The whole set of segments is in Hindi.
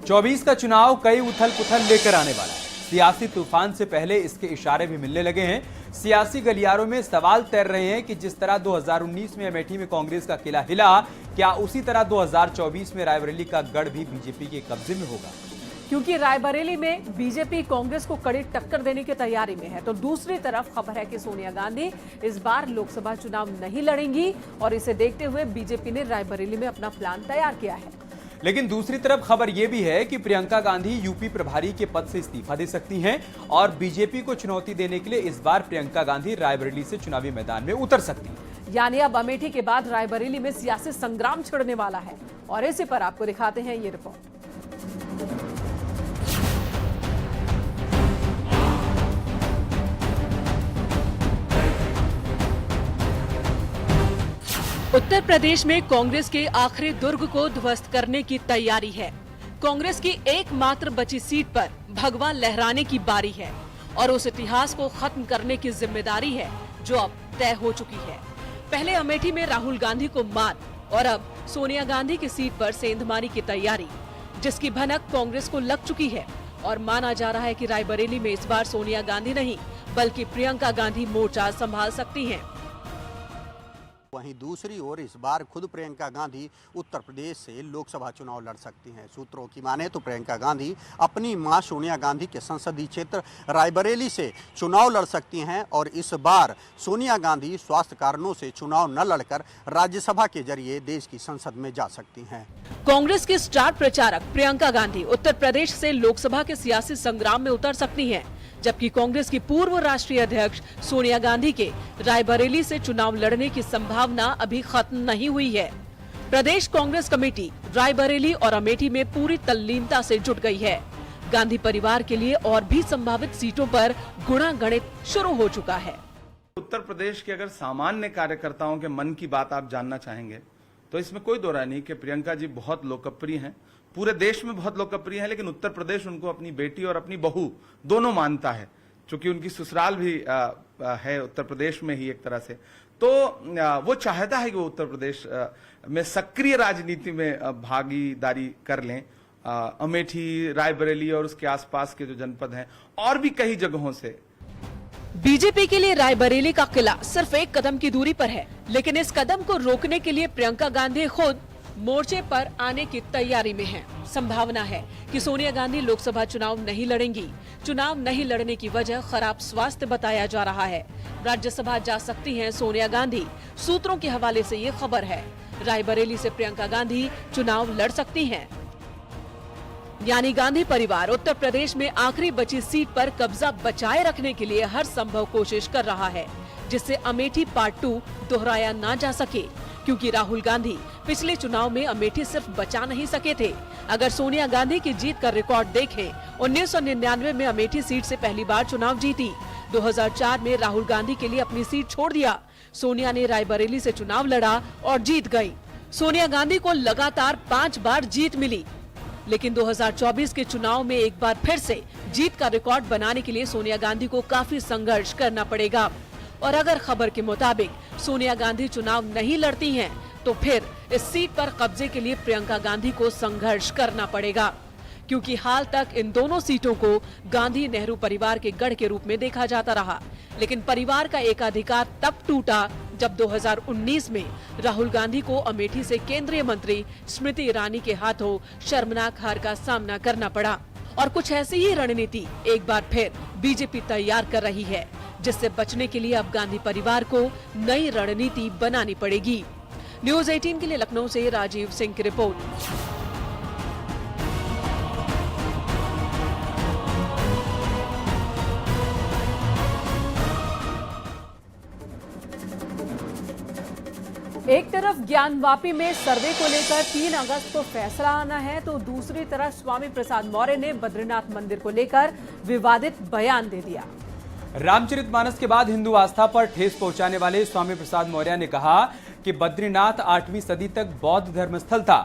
24 का चुनाव कई उथल पुथल लेकर आने वाला है। सियासी तूफान से पहले इसके इशारे भी मिलने लगे हैं। सियासी गलियारों में सवाल तैर रहे हैं कि जिस तरह 2019 में अमेठी में कांग्रेस का किला हिला, क्या उसी तरह 2024 में रायबरेली का गढ़ भी बीजेपी के कब्जे में होगा? क्योंकि रायबरेली में बीजेपी कांग्रेस को कड़ी टक्कर देने की तैयारी में है, तो दूसरी तरफ खबर है कि सोनिया गांधी इस बार लोकसभा चुनाव नहीं लड़ेंगी और इसे देखते हुए बीजेपी ने रायबरेली में अपना प्लान तैयार किया है। लेकिन दूसरी तरफ खबर यह भी है कि प्रियंका गांधी यूपी प्रभारी के पद से इस्तीफा दे सकती हैं और बीजेपी को चुनौती देने के लिए इस बार प्रियंका गांधी रायबरेली से चुनावी मैदान में उतर सकती हैं। यानी अब अमेठी के बाद रायबरेली में सियासी संग्राम छिड़ने वाला है और इसी पर आपको दिखाते हैं ये रिपोर्ट। उत्तर प्रदेश में कांग्रेस के आखिरी दुर्ग को ध्वस्त करने की तैयारी है। कांग्रेस की एकमात्र बची सीट पर भगवा लहराने की बारी है और उस इतिहास को खत्म करने की जिम्मेदारी है जो अब तय हो चुकी है। पहले अमेठी में राहुल गांधी को मात और अब सोनिया गांधी की सीट पर सेंधमारी की तैयारी, जिसकी भनक कांग्रेस को लग चुकी है और माना जा रहा है कि रायबरेली में इस बार सोनिया गांधी नहीं बल्कि प्रियंका गांधी मोर्चा संभाल सकती हैं। वहीं दूसरी ओर इस बार खुद प्रियंका गांधी उत्तर प्रदेश से लोकसभा चुनाव लड़ सकती हैं। सूत्रों की माने तो प्रियंका गांधी अपनी मां सोनिया गांधी के संसदीय क्षेत्र रायबरेली से चुनाव लड़ सकती हैं और इस बार सोनिया गांधी स्वास्थ्य कारणों से चुनाव न लड़कर राज्यसभा के जरिए देश की संसद में जा सकती हैं। कांग्रेस की स्टार प्रचारक प्रियंका गांधी उत्तर प्रदेश से लोकसभा के सियासी संग्राम में उतर सकती हैं, जबकि कांग्रेस की पूर्व राष्ट्रीय अध्यक्ष सोनिया गांधी के रायबरेली से चुनाव लड़ने की संभावना अभी खत्म नहीं हुई है। प्रदेश कांग्रेस कमेटी रायबरेली और अमेठी में पूरी तल्लीनता से जुट गई है। गांधी परिवार के लिए और भी संभावित सीटों पर गुणा गणित शुरू हो चुका है। उत्तर प्रदेश के अगर सामान्य कार्यकर्ताओं के मन की बात आप जानना चाहेंगे तो इसमें कोई दो राय नहीं कि प्रियंका जी बहुत लोकप्रिय हैं, पूरे देश में बहुत लोकप्रिय है, लेकिन उत्तर प्रदेश उनको अपनी बेटी और अपनी बहू दोनों मानता है, क्योंकि उनकी ससुराल भी है उत्तर प्रदेश में ही एक तरह से। तो वो चाहता है कि वो उत्तर प्रदेश में सक्रिय राजनीति में भागीदारी कर लें। अमेठी, रायबरेली और उसके आसपास के जो जनपद हैं और भी कई जगहों से। बीजेपी के लिए रायबरेली का किला सिर्फ एक कदम की दूरी पर है, लेकिन इस कदम को रोकने के लिए प्रियंका गांधी खुद मोर्चे पर आने की तैयारी में हैं। संभावना है कि सोनिया गांधी लोकसभा चुनाव नहीं लड़ेंगी। चुनाव नहीं लड़ने की वजह खराब स्वास्थ्य बताया जा रहा है। राज्यसभा जा सकती हैं सोनिया गांधी, सूत्रों के हवाले से ये खबर है। रायबरेली से प्रियंका गांधी चुनाव लड़ सकती हैं। यानी गांधी परिवार उत्तर प्रदेश में आखिरी बची सीट पर कब्जा बचाए रखने के लिए हर संभव कोशिश कर रहा है, जिससे अमेठी पार्ट 2 दोहराया ना जा सके, क्योंकि राहुल गांधी पिछले चुनाव में अमेठी सिर्फ बचा नहीं सके थे। अगर सोनिया गांधी की जीत का रिकॉर्ड देखें, 1999 में अमेठी सीट से पहली बार चुनाव जीती। 2004 में राहुल गांधी के लिए अपनी सीट छोड़ दिया। सोनिया ने रायबरेली से चुनाव लड़ा और जीत गई। सोनिया गांधी को लगातार 5 बार जीत मिली, लेकिन 2024 के चुनाव में एक बार फिर से जीत का रिकॉर्ड बनाने के लिए सोनिया गांधी को काफी संघर्ष करना पड़ेगा। और अगर खबर के मुताबिक सोनिया गांधी चुनाव नहीं लड़ती हैं, तो फिर इस सीट पर कब्जे के लिए प्रियंका गांधी को संघर्ष करना पड़ेगा, क्योंकि हाल तक इन दोनों सीटों को गांधी नेहरू परिवार के गढ़ के रूप में देखा जाता रहा। लेकिन परिवार का एकाधिकार तब टूटा जब 2019 में राहुल गांधी को अमेठी से केंद्रीय मंत्री स्मृति ईरानी के हाथों शर्मनाक हार का सामना करना पड़ा। और कुछ ऐसी ही रणनीति एक बार फिर बीजेपी तैयार कर रही है, जिससे बचने के लिए अब गांधी परिवार को नई रणनीति बनानी पड़ेगी। न्यूज़ 18 के लिए लखनऊ से राजीव सिंह की रिपोर्ट। एक तरफ ज्ञानवापी में सर्वे को लेकर 3 अगस्त को फैसला आना है, तो दूसरी तरफ स्वामी प्रसाद मौर्य ने बद्रीनाथ मंदिर को लेकर विवादित बयान दे दिया। रामचरितमानस के बाद हिंदू आस्था पर ठेस पहुंचाने वाले स्वामी प्रसाद मौर्य ने कहा कि बद्रीनाथ 8वीं सदी तक बौद्ध धर्मस्थल था।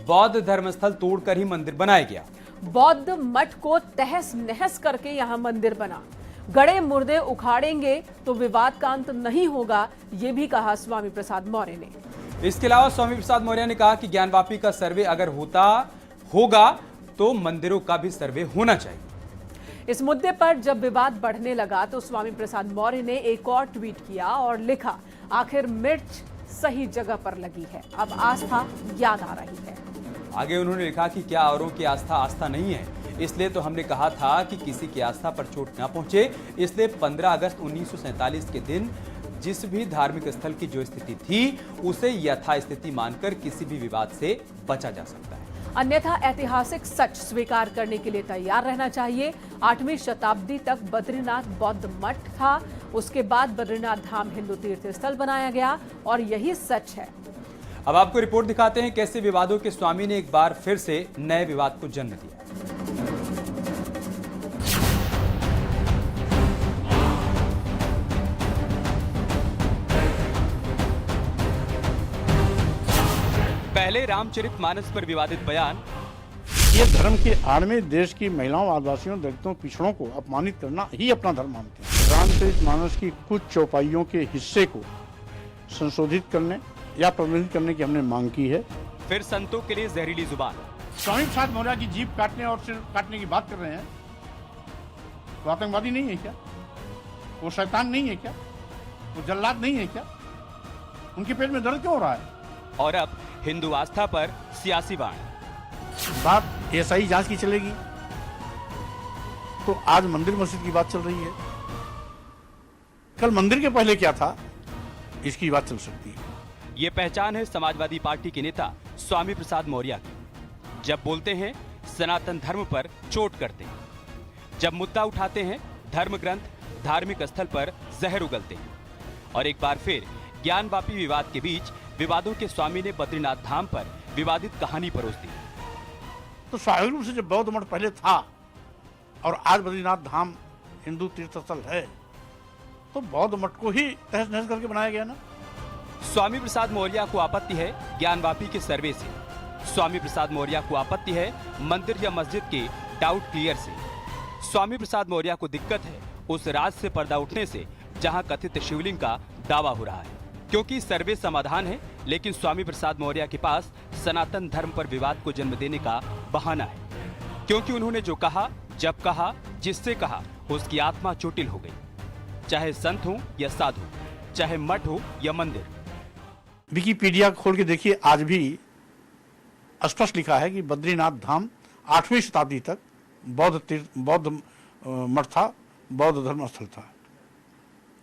बौद्ध धर्मस्थल तोड़कर ही मंदिर बनाया गया। बौद्ध मठ को तहस नहस करके यहाँ मंदिर बना। गड़े मुर्दे उखाड़ेंगे तो विवाद का अंत नहीं होगा, ये भी कहा स्वामी प्रसाद मौर्य ने। इसके अलावा स्वामी प्रसाद मौर्य ने कहा कि ज्ञानवापी का सर्वे अगर होगा तो मंदिरों का भी सर्वे होना चाहिए। इस मुद्दे पर जब विवाद बढ़ने लगा तो स्वामी प्रसाद मौर्य ने एक और ट्वीट किया और लिखा, आखिर मिर्च सही जगह पर लगी है, अब आस्था याद आ रही है। आगे उन्होंने लिखा कि क्या औरों की आस्था आस्था नहीं है, इसलिए तो हमने कहा था कि किसी की आस्था पर चोट न पहुंचे, इसलिए 15 अगस्त 1947 के दिन जिस भी धार्मिक स्थल की जो स्थिति थी उसे यथास्थिति मानकर किसी भी विवाद से बचा जा सकता है। अन्यथा ऐतिहासिक सच स्वीकार करने के लिए तैयार रहना चाहिए। 8वीं शताब्दी तक बद्रीनाथ बौद्ध मठ था, उसके बाद बद्रीनाथ धाम हिंदू तीर्थ स्थल बनाया गया और यही सच है। अब आपको रिपोर्ट दिखाते हैं कैसे विवादों के स्वामी ने एक बार फिर से नए विवाद को जन्म दिया। पहले रामचरितमानस पर विवादित बयान। ये धर्म के आड़ में देश की महिलाओं, आदिवासियों, दलितों, पिछड़ों को अपमानित करना ही अपना धर्म मानते हैं। रामचरितमानस की कुछ चौपाइयों के हिस्से को संशोधित करने या प्रबंधित करने की हमने मांग की है। फिर संतों के लिए जहरीली जुबान। स्वामी प्रसाद मौर्य की जीभ काटने और सिर काटने की बात कर रहे हैं, वो आतंकवादी नहीं है क्या? वो शैतान नहीं है क्या? वो जल्लाद नहीं है क्या? उनके पेट में दर्द क्यों हो रहा है? और अब हिंदू आस्था पर सियासी बाण। बात एसआई जांच की चलेगी तो आज मंदिर मस्जिद की बात चल रही है, कल मंदिर के पहले क्या था इसकी बात चल सकती है। ये पहचान है समाजवादी पार्टी के नेता स्वामी प्रसाद मौर्य की। जब बोलते हैं सनातन धर्म पर चोट करते हैं, जब मुद्दा उठाते हैं धर्म ग्रंथ, धार्मिक स्थल पर जहर उगलते हैं। और एक बार फिर ज्ञानवापी विवाद के बीच विवादों के स्वामी ने बद्रीनाथ धाम पर विवादित कहानी परोस दी। तो स्वाभाविक रूप से जब बौद्ध मठ पहले था और आज बद्रीनाथ धाम हिंदू तीर्थ स्थल है तो बौद्ध मठ को ही तहस नहस करके बनाया गया ना। स्वामी प्रसाद मौर्य को आपत्ति है ज्ञानवापी के सर्वे से। स्वामी प्रसाद मौर्य को आपत्ति है मंदिर या मस्जिद के डाउट क्लियर से। स्वामी प्रसाद मौर्य को दिक्कत है उस राज से पर्दा उठने से जहां कथित शिवलिंग का दावा हो रहा है, क्योंकि सर्वे समाधान है, लेकिन स्वामी प्रसाद मौर्य के पास सनातन धर्म पर विवाद को जन्म देने का बहाना है, क्योंकि उन्होंने जो कहा, जब कहा, जिससे कहा, उसकी आत्मा चोटिल हो गई। चाहे संत हो या साधु, चाहे मठ हो या मंदिर। विकिपीडिया खोल के देखिए, आज भी स्पष्ट लिखा है कि बद्रीनाथ धाम 8वीं शताब्दी तक बौद्ध मठ था, बौद्ध धर्म स्थल था।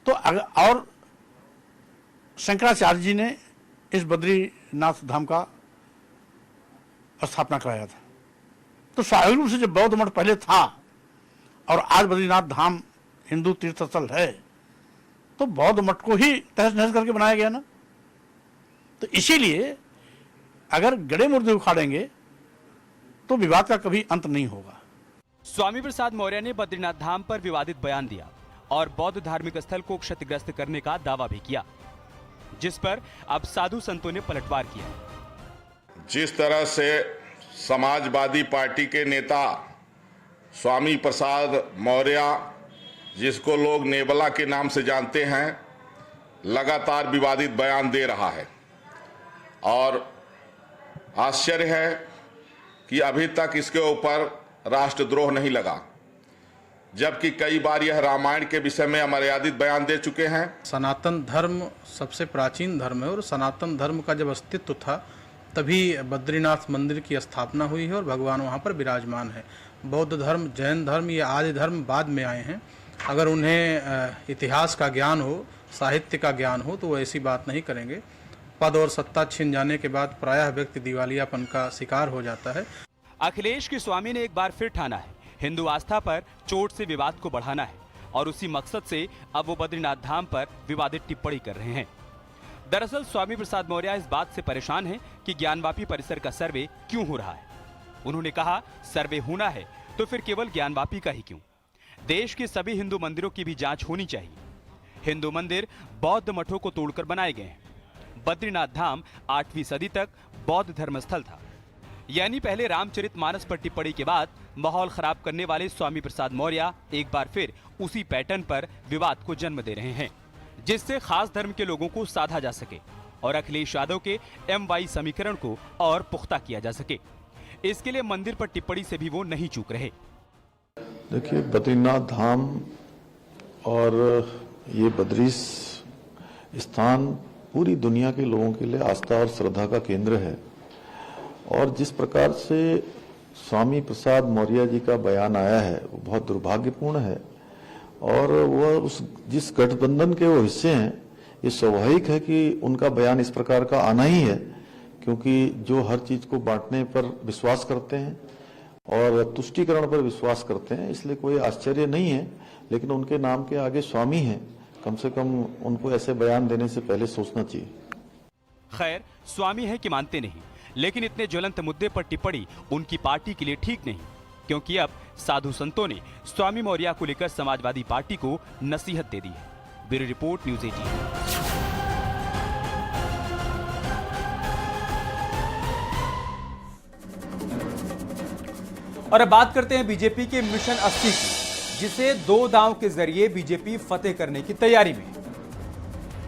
तो और शंकराचार्य जी ने इस बद्रीनाथ धाम का स्थापना कराया था। तो स्वाभाविक रूप से जब बौद्ध मठ पहले था और आज बद्रीनाथ धाम हिंदू तीर्थ स्थल है तो बौद्ध मठ को ही तहस नहस करके बनाया गया ना। तो इसीलिए अगर गड़े मुर्दे उखाड़ेंगे तो विवाद का कभी अंत नहीं होगा। स्वामी प्रसाद मौर्य ने बद्रीनाथ धाम पर विवादित बयान दिया और बौद्ध धार्मिक स्थल को क्षतिग्रस्त करने का दावा भी किया, जिस पर अब साधु संतों ने पलटवार किया। जिस तरह से समाजवादी पार्टी के नेता स्वामी प्रसाद मौर्य, जिसको लोग नेबला के नाम से जानते हैं, लगातार विवादित बयान दे रहा है और आश्चर्य है कि अभी तक इसके ऊपर राष्ट्रद्रोह नहीं लगा, जबकि कई बार यह रामायण के विषय में अमर्यादित बयान दे चुके हैं। सनातन धर्म सबसे प्राचीन धर्म है और सनातन धर्म का जब अस्तित्व था तभी बद्रीनाथ मंदिर की स्थापना हुई है और भगवान वहाँ पर विराजमान है। बौद्ध धर्म, जैन धर्म, ये आदि धर्म बाद में आए हैं। अगर उन्हें इतिहास का ज्ञान हो, साहित्य का ज्ञान हो तो वो ऐसी बात नहीं करेंगे। पद और सत्ता छिन जाने के बाद प्रायः व्यक्ति दिवालियापन का शिकार हो जाता है। अखिलेश के स्वामी ने एक बार फिर ठाना है हिंदू आस्था पर चोट से विवाद को बढ़ाना है और उसी मकसद से अब वो बद्रीनाथ धाम पर विवादित टिप्पणी कर रहे हैं। दरअसल स्वामी प्रसाद मौर्य इस बात से परेशान हैं कि ज्ञानवापी परिसर का सर्वे क्यों हो रहा है। उन्होंने कहा, सर्वे होना है तो फिर केवल ज्ञानवापी का ही क्यों, देश के सभी हिंदू मंदिरों की भी जांच होनी चाहिए। हिंदू मंदिर बौद्ध मठों को तोड़कर बनाए गए हैं। बद्रीनाथ धाम 8वीं सदी तक बौद्ध धर्मस्थल था, यानी पहले रामचरितमानस पर टिप्पणी के बाद माहौल खराब करने वाले स्वामी प्रसाद मौर्य एक बार फिर उसी पैटर्न पर विवाद को जन्म दे रहे हैं, जिससे खास धर्म के लोगों को साधा जा सके और अखिलेश यादव के MY समीकरण को और पुख्ता किया जा सके। इसके लिए मंदिर पर टिप्पणी से भी वो नहीं चूक रहे। देखिए, बद्रीनाथ धाम और ये बद्री स्थान पूरी दुनिया के लोगों के लिए आस्था और श्रद्धा का केंद्र है। और जिस प्रकार से स्वामी प्रसाद मौर्य जी का बयान आया है वो बहुत दुर्भाग्यपूर्ण है। और वह जिस गठबंधन के वो हिस्से हैं, ये स्वाभाविक है कि उनका बयान इस प्रकार का आना ही है, क्योंकि जो हर चीज को बांटने पर विश्वास करते हैं और तुष्टीकरण पर विश्वास करते हैं, इसलिए कोई आश्चर्य नहीं है। लेकिन उनके नाम के आगे स्वामी हैं, कम से कम उनको ऐसे बयान देने से पहले सोचना चाहिए। खैर, स्वामी है कि मानते नहीं, लेकिन इतने ज्वलंत मुद्दे पर टिप्पणी उनकी पार्टी के लिए ठीक नहीं, क्योंकि अब साधु संतों ने स्वामी मौर्य को लेकर समाजवादी पार्टी को नसीहत दे दी है। Bureau report, news 18। और अब बात करते हैं बीजेपी के मिशन 80 की, जिसे 2 दांव के जरिए बीजेपी फतेह करने की तैयारी में है।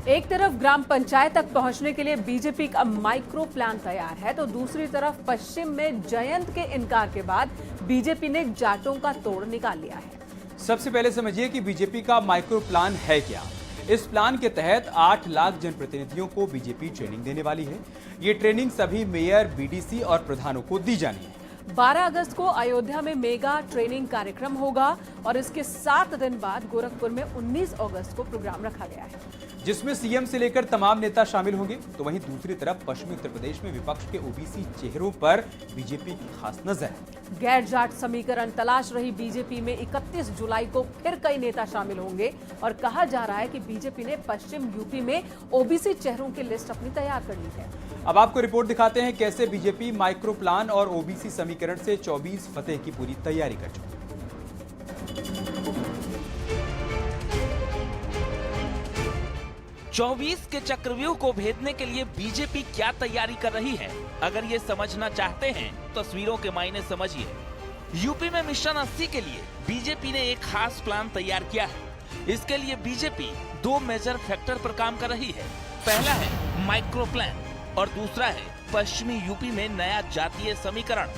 एक तरफ ग्राम पंचायत तक पहुंचने के लिए बीजेपी का माइक्रो प्लान तैयार है, तो दूसरी तरफ पश्चिम में जयंत के इनकार के बाद बीजेपी ने जाटों का तोड़ निकाल लिया है। सबसे पहले समझिए कि बीजेपी का माइक्रो प्लान है क्या। इस प्लान के तहत 8 लाख जनप्रतिनिधियों को बीजेपी ट्रेनिंग देने वाली है। ये ट्रेनिंग सभी मेयर, बीडीसी और प्रधानों को दी जानी है। 12 अगस्त को अयोध्या में मेगा ट्रेनिंग कार्यक्रम होगा और इसके 7 दिन बाद गोरखपुर में 19 अगस्त को प्रोग्राम रखा गया है, जिसमें सीएम से लेकर तमाम नेता शामिल होंगे। तो वहीं दूसरी तरफ पश्चिमी उत्तर प्रदेश में विपक्ष के ओबीसी चेहरों पर बीजेपी की खास नजर है। गैर जाट समीकरण तलाश रही बीजेपी में 31 जुलाई को फिर कई नेता शामिल होंगे और कहा जा रहा है कि बीजेपी ने पश्चिम यूपी में ओबीसी चेहरों की लिस्ट अपनी तैयार कर ली है। अब आपको रिपोर्ट दिखाते हैं कैसे बीजेपी माइक्रो प्लान और ओबीसी समीकरण से 24 फतेह की पूरी तैयारी कर चुकी है। 24 के चक्रव्यूह को भेदने के लिए बीजेपी क्या तैयारी कर रही है, अगर ये समझना चाहते हैं तस्वीरों के मायने समझिए। यूपी में मिशन 80 के लिए बीजेपी ने एक खास प्लान तैयार किया है। इसके लिए बीजेपी 2 मेजर फैक्टर पर काम कर रही है। पहला है माइक्रो प्लान और दूसरा है पश्चिमी यूपी में नया जातीय समीकरण।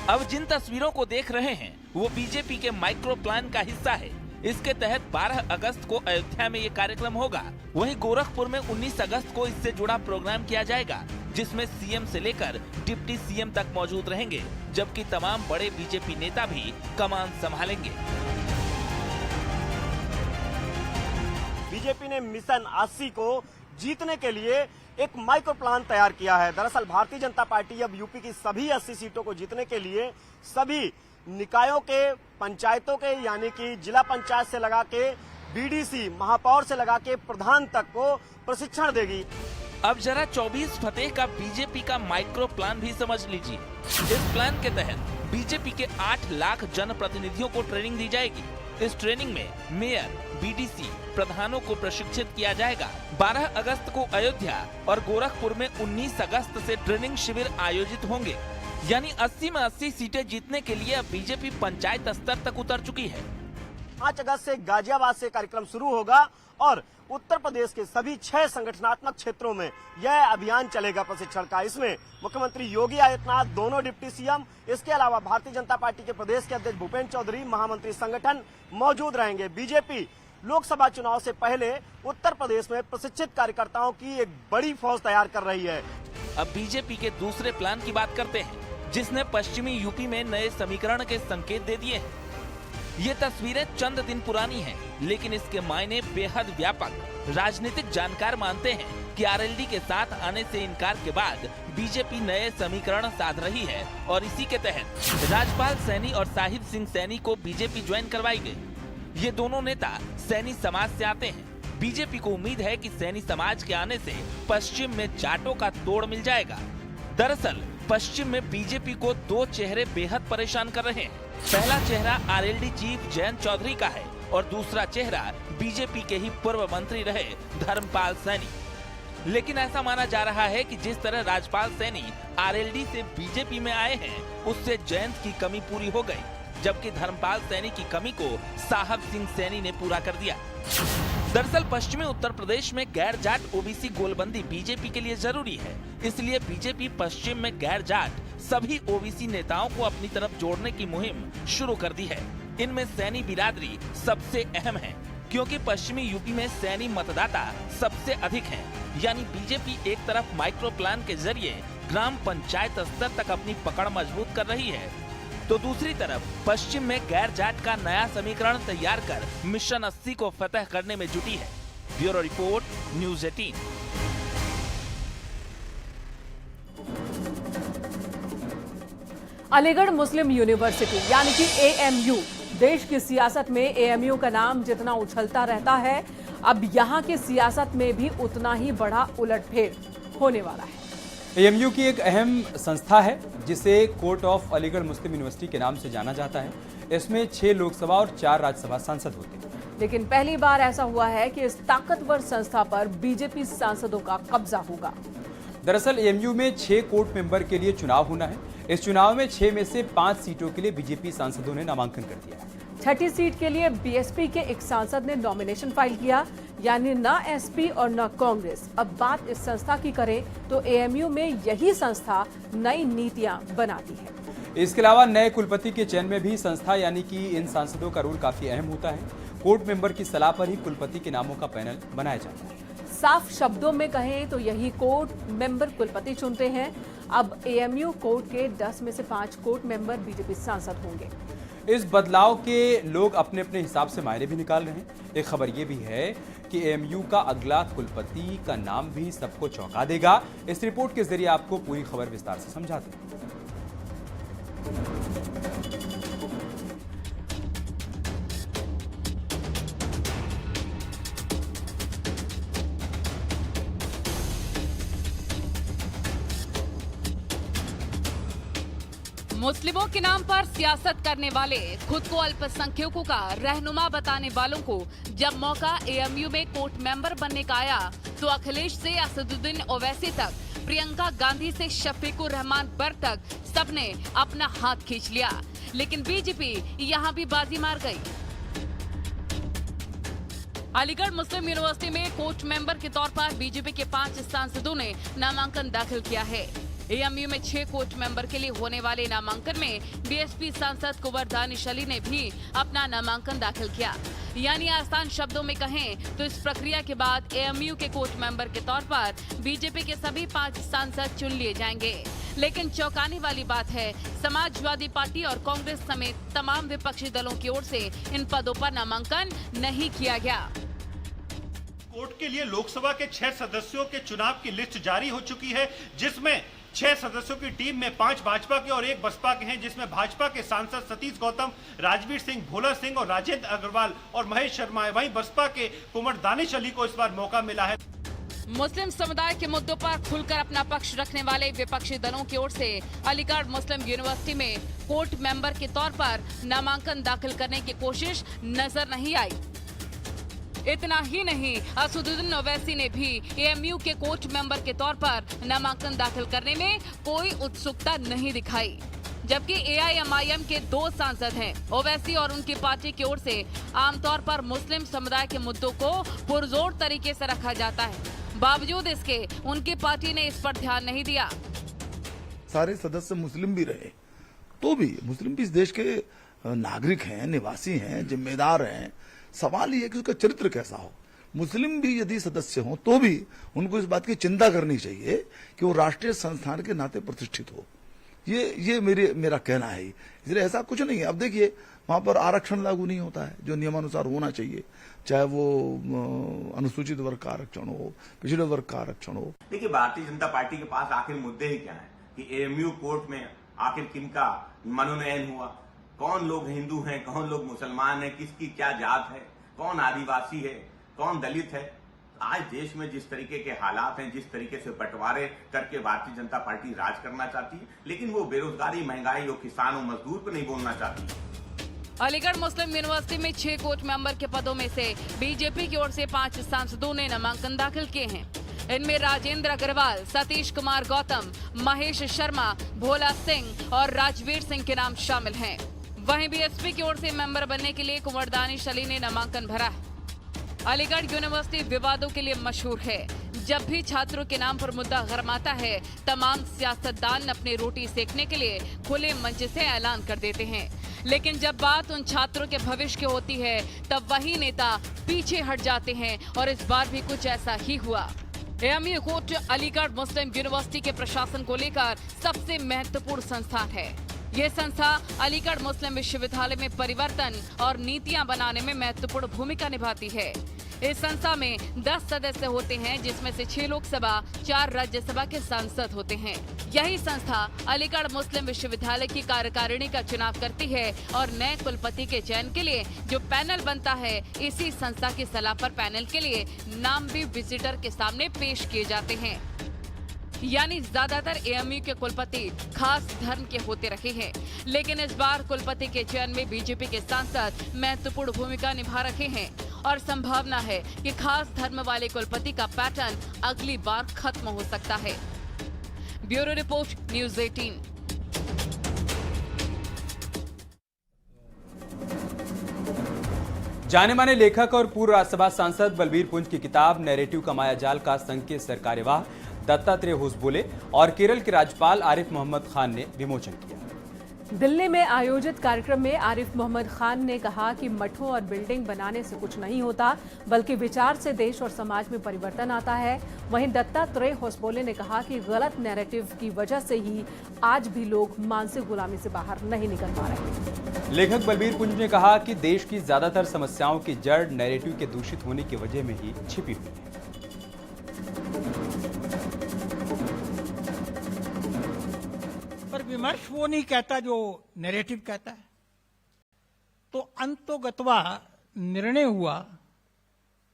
अब जिन तस्वीरों को देख रहे हैं वो बीजेपी के माइक्रो प्लान का हिस्सा है। इसके तहत 12 अगस्त को अयोध्या में ये कार्यक्रम होगा। वहीं गोरखपुर में 19 अगस्त को इससे जुड़ा प्रोग्राम किया जाएगा, जिसमें सीएम से लेकर डिप्टी सीएम तक मौजूद रहेंगे, जबकि तमाम बड़े बीजेपी नेता भी कमान संभालेंगे। बीजेपी ने मिशन 80 को जीतने के लिए एक माइक्रो प्लान तैयार किया है। दरअसल भारतीय जनता पार्टी अब यूपी की सभी 80 सीटों को जीतने के लिए सभी निकायों के, पंचायतों के, यानी कि जिला पंचायत से लगा के बीडीसी, महापौर से लगा के प्रधान तक को प्रशिक्षण देगी। अब जरा 24 फतेह का बीजेपी का माइक्रो प्लान भी समझ लीजिए। इस प्लान के तहत बीजेपी के 8 लाख जनप्रतिनिधियों को ट्रेनिंग दी जाएगी। इस ट्रेनिंग में मेयर, बीडीसी, प्रधानों को प्रशिक्षित किया जाएगा। 12 अगस्त को अयोध्या और गोरखपुर में 19 अगस्त से ट्रेनिंग शिविर आयोजित होंगे। यानी 80 में 80 सीटें जीतने के लिए अब बीजेपी पंचायत स्तर तक उतर चुकी है। 5 अगस्त से गाजियाबाद से कार्यक्रम शुरू होगा और उत्तर प्रदेश के सभी 6 संगठनात्मक क्षेत्रों में यह अभियान चलेगा प्रशिक्षण का। इसमें मुख्यमंत्री योगी आदित्यनाथ, दोनों डिप्टी सीएम, इसके अलावा भारतीय जनता पार्टी के प्रदेश के अध्यक्ष भूपेंद्र चौधरी, महामंत्री संगठन मौजूद रहेंगे। बीजेपी लोकसभा चुनाव से पहले उत्तर प्रदेश में प्रशिक्षित कार्यकर्ताओं की एक बड़ी फौज तैयार कर रही है। अब बीजेपी के दूसरे प्लान की बात करते हैं, जिसने पश्चिमी यूपी में नए समीकरण के संकेत दे दिए हैं। ये तस्वीरें चंद दिन पुरानी हैं, लेकिन इसके मायने बेहद व्यापक। राजनीतिक जानकार मानते हैं कि आरएलडी के साथ आने से इनकार के बाद बीजेपी नए समीकरण साध रही है और इसी के तहत राजपाल सैनी और साहिब सिंह सैनी को बीजेपी ज्वाइन करवाई गई। ये दोनों नेता सैनी समाज से आते हैं। बीजेपी को उम्मीद है कि सैनी समाज के आने से पश्चिम में जाटों का तोड़ मिल जाएगा। दरअसल पश्चिम में बीजेपी को 2 चेहरे बेहद परेशान कर रहे हैं। पहला चेहरा आरएलडी चीफ जयंत चौधरी का है और दूसरा चेहरा बीजेपी के ही पूर्व मंत्री रहे धर्मपाल सैनी। लेकिन ऐसा माना जा रहा है कि जिस तरह राजपाल सैनी आरएलडी से बीजेपी में आए हैं, उससे जयंत की कमी पूरी हो गई, जबकि धर्मपाल सैनी की कमी को साहब सिंह सैनी ने पूरा कर दिया। दरअसल पश्चिमी उत्तर प्रदेश में गैर जाट ओबीसी गोलबंदी बीजेपी के लिए जरूरी है। इसलिए बीजेपी पश्चिम में गैर जाट सभी ओबीसी नेताओं को अपनी तरफ जोड़ने की मुहिम शुरू कर दी है। इनमें सैनी बिरादरी सबसे अहम है, क्योंकि पश्चिमी यूपी में सैनी मतदाता सबसे अधिक हैं। यानी बीजेपी एक तरफ माइक्रो प्लान के जरिए ग्राम पंचायत स्तर तक अपनी पकड़ मजबूत कर रही है, तो दूसरी तरफ पश्चिम में गैर जाट का नया समीकरण तैयार कर मिशन 80 को फतह करने में जुटी है। Bureau report, news 18। अलीगढ़ मुस्लिम यूनिवर्सिटी यानी कि AMU, देश की सियासत में AMU का नाम जितना उछलता रहता है, अब यहाँ की सियासत में भी उतना ही बड़ा उलटफेर होने वाला है। AMU की एक अहम संस्था है जिसे court of Aligarh Muslim university के नाम से जाना जाता है। इसमें 6 लोकसभा और 4 राज्यसभा सांसद होते हैं। लेकिन पहली बार ऐसा हुआ है कि इस ताकतवर संस्था पर बीजेपी सांसदों का कब्जा होगा। दरअसल AMU में 6 कोर्ट मेंबर के लिए चुनाव होना है। इस चुनाव में 6 में से 5 सीटों के लिए बीजेपी सांसदों ने नामांकन कर दिया है। 6ठी सीट के लिए BSP के एक सांसद ने नॉमिनेशन फाइल किया, यानी न SP और न कांग्रेस। अब बात इस संस्था की करें तो AMU में यही संस्था नई नीतियां बनाती है। इसके अलावा नए कुलपति के चयन में भी संस्था यानी कि इन सांसदों का रोल काफी अहम होता है। कोर्ट मेंबर की सलाह पर ही कुलपति के नामों का पैनल बनाया जाता है। साफ शब्दों में कहें तो यही कोर्ट मेंबर कुलपति चुनते हैं। अब AMU कोर्ट के 10 में से 5 कोर्ट मेंबर बीजेपी सांसद होंगे। इस बदलाव के लोग अपने अपने हिसाब से मायने भी निकाल रहे हैं। एक खबर ये भी है कि AMU का अगला कुलपति का नाम भी सबको चौंका देगा। इस रिपोर्ट के जरिए आपको पूरी खबर विस्तार से समझाते हैं। मुस्लिमों के नाम पर सियासत करने वाले, खुद को अल्पसंख्यकों का रहनुमा बताने वालों को जब मौका AMU में कोर्ट मेंबर बनने का आया तो अखिलेश से असदुद्दीन ओवैसी तक, प्रियंका गांधी से शफीकुर रहमान बर्र तक सबने अपना हाथ खींच लिया। लेकिन बीजेपी यहां भी बाजी मार गई। अलीगढ़ मुस्लिम यूनिवर्सिटी में कोर्ट मेंबर के तौर पर बीजेपी के 5 सांसदों ने नामांकन दाखिल किया है। AMU में 6 कोर्ट मेंबर के लिए होने वाले नामांकन में BSP सांसद कुंवर दानिश अली ने भी अपना नामांकन दाखिल किया। यानी आसान शब्दों में कहें तो इस प्रक्रिया के बाद AMU के कोर्ट मेंबर के तौर पर बीजेपी के सभी 5 सांसद चुन लिए जाएंगे। लेकिन चौंकाने वाली बात है, समाजवादी पार्टी और कांग्रेस समेत तमाम विपक्षी दलों की ओर से इन पदों पर नामांकन नहीं किया गया। कोर्ट के लिए लोकसभा के 6 सदस्यों के चुनाव की लिस्ट जारी हो चुकी है, जिसमें 6 सदस्यों की टीम में 5 भाजपा के और 1 बसपा के हैं, जिसमें भाजपा के सांसद सतीश गौतम, राजवीर सिंह, भोला सिंह और राजेंद्र अग्रवाल और महेश शर्मा है। वहीं बसपा के कुंवर दानिश अली को इस बार मौका मिला है। मुस्लिम समुदाय के मुद्दों पर खुलकर अपना पक्ष रखने वाले विपक्षी दलों की ओर से अलीगढ़ मुस्लिम यूनिवर्सिटी में कोर्ट मेंबर के तौर पर नामांकन दाखिल करने की कोशिश नजर नहीं आई। इतना ही नहीं, असदुद्दीन ओवैसी ने भी AMU के कोर्ट मेंबर के तौर पर नामांकन दाखिल करने में कोई उत्सुकता नहीं दिखाई। जबकि AIMIM के 2 सांसद हैं। ओवैसी और उनकी पार्टी की ओर से आमतौर पर मुस्लिम समुदाय के मुद्दों को पुरजोर तरीके से रखा जाता है। बावजूद इसके उनकी पार्टी ने इस पर ध्यान नहीं दिया। सारे सदस्य मुस्लिम भी रहे तो भी मुस्लिम भी इस देश के नागरिक हैं, निवासी हैं, जिम्मेदार हैं। सवाल ये है कि उसका चरित्र कैसा हो। मुस्लिम भी यदि सदस्य हों तो भी उनको इस बात की चिंता करनी चाहिए कि वो राष्ट्रीय संस्थान के नाते प्रतिष्ठित हो। ये मेरा कहना है। इसलिए ऐसा कुछ नहीं है। अब देखिए, वहां पर आरक्षण लागू नहीं होता है जो नियमानुसार होना चाहिए, चाहे वो अनुसूचित वर्ग का आरक्षण हो, पिछड़े वर्ग का आरक्षण हो। देखिए, भारतीय जनता पार्टी के पास आखिर मुद्दे ही क्या है कि AMU कोर्ट में आखिर किनका मनोनयन हुआ, कौन लोग हिंदू हैं, कौन लोग मुसलमान हैं, किसकी क्या जात है, कौन आदिवासी है, कौन दलित है। आज देश में जिस तरीके के हालात हैं, जिस तरीके से बंटवारे करके भारतीय जनता पार्टी राज करना चाहती है, लेकिन वो बेरोजगारी, महंगाई और किसान और मजदूर पर नहीं बोलना चाहती। अलीगढ़ मुस्लिम यूनिवर्सिटी में 6 कोर्ट मेंबर के पदों में से बीजेपी की ओर से 5 सांसदों ने नामांकन दाखिल किए हैं। इनमें राजेंद्र अग्रवाल, सतीश कुमार गौतम, महेश शर्मा, भोला सिंह और राजवीर सिंह के नाम शामिल हैं। वहीं BSP की ओर से मेंबर बनने के लिए कुंवर दानिश अली ने नामांकन भरा है। अलीगढ़ यूनिवर्सिटी विवादों के लिए मशहूर है। जब भी छात्रों के नाम पर मुद्दा गरमाता है, तमाम सियासतदान अपनी रोटी सेकने के लिए खुले मंच से ऐलान कर देते हैं। लेकिन जब बात उन छात्रों के भविष्य की होती है, तब वही नेता पीछे हट जाते हैं और इस बार भी कुछ ऐसा ही हुआ। एएमयू कोर्ट अलीगढ़ मुस्लिम यूनिवर्सिटी के प्रशासन को लेकर सबसे महत्वपूर्ण संस्थान है। ये संस्था अलीगढ़ मुस्लिम विश्वविद्यालय में परिवर्तन और नीतियां बनाने में महत्वपूर्ण भूमिका निभाती है। इस संस्था में 10 सदस्य होते हैं, जिसमें से 6 लोकसभा, 4 राज्यसभा के सांसद होते हैं। यही संस्था अलीगढ़ मुस्लिम विश्वविद्यालय की कार्यकारिणी का चुनाव करती है और नए कुलपति के चयन के लिए जो पैनल बनता है, इसी संस्था की सलाह पर पैनल के लिए नाम भी विजिटर के सामने पेश किए जाते हैं। यानी ज्यादातर एएमयू के कुलपति खास धर्म के होते रहे हैं, लेकिन इस बार कुलपति के चयन में बीजेपी के सांसद महत्वपूर्ण भूमिका निभा रहे हैं और संभावना है कि खास धर्म वाले कुलपति का पैटर्न अगली बार खत्म हो सकता है। Bureau report, news 18। जाने माने लेखक और पूर्व राज्यसभा सांसद बलबीर पुंज की किताब नैरेटिव का मायाजाल का संघ सर कार्यवाह दत्तात्रेय होसबोले और केरल के राज्यपाल आरिफ मोहम्मद खान ने विमोचन किया। दिल्ली में आयोजित कार्यक्रम में आरिफ मोहम्मद खान ने कहा कि मठों और बिल्डिंग बनाने से कुछ नहीं होता, बल्कि विचार से देश और समाज में परिवर्तन आता है। वहीं दत्तात्रेय होसबोले ने कहा कि गलत नैरेटिव की वजह से ही आज भी लोग मानसिक गुलामी से बाहर नहीं निकल पा रहे। लेखक बलबीर पुंज ने कहा कि देश की ज्यादातर समस्याओं की जड़ नैरेटिव के दूषित होने की वजह में ही छिपी हुई है। पर विमर्श वो नहीं कहता जो नैरेटिव कहता है। तो अंतोगत्वा निर्णय हुआ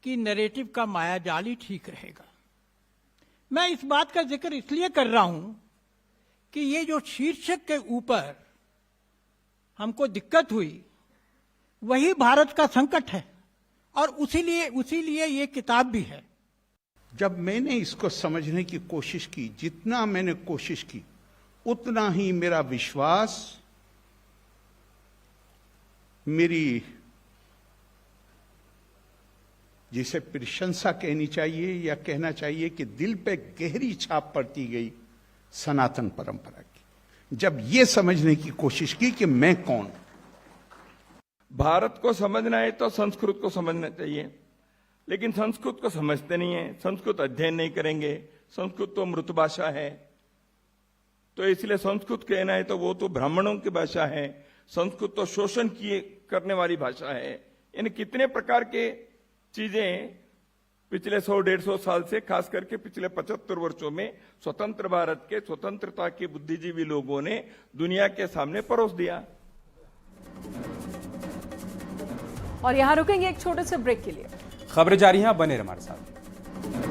कि नैरेटिव का मायाजाल ही ठीक रहेगा। मैं इस बात का जिक्र इसलिए कर रहा हूं कि ये जो शीर्षक के ऊपर हमको दिक्कत हुई, वही भारत का संकट है और उसीलिए ये किताब भी है। जब मैंने इसको समझने की कोशिश की, जितना मैंने कोशिश की, उतना ही मेरा विश्वास, मेरी जिसे प्रशंसा कहनी चाहिए या कहना चाहिए कि दिल पे गहरी छाप पड़ती गई सनातन परंपरा की। जब ये समझने की कोशिश की कि मैं कौन। भारत को समझना है तो संस्कृत को समझना चाहिए, लेकिन संस्कृत को समझते नहीं है, संस्कृत अध्ययन नहीं करेंगे। संस्कृत तो मृत भाषा है, तो इसलिए संस्कृत कहना है तो वो तो ब्राह्मणों की भाषा है। संस्कृत तो शोषण करने वाली भाषा है। यानी कितने प्रकार के चीजें पिछले 100-150 साल से, खास करके पिछले 75 वर्षों में स्वतंत्र भारत के स्वतंत्रता के बुद्धिजीवी लोगों ने दुनिया के सामने परोस दिया। और यहां रुकेंगे एक छोटे से ब्रेक के लिए। खबरें जारी हैं, बने रहिए हमारे साथ।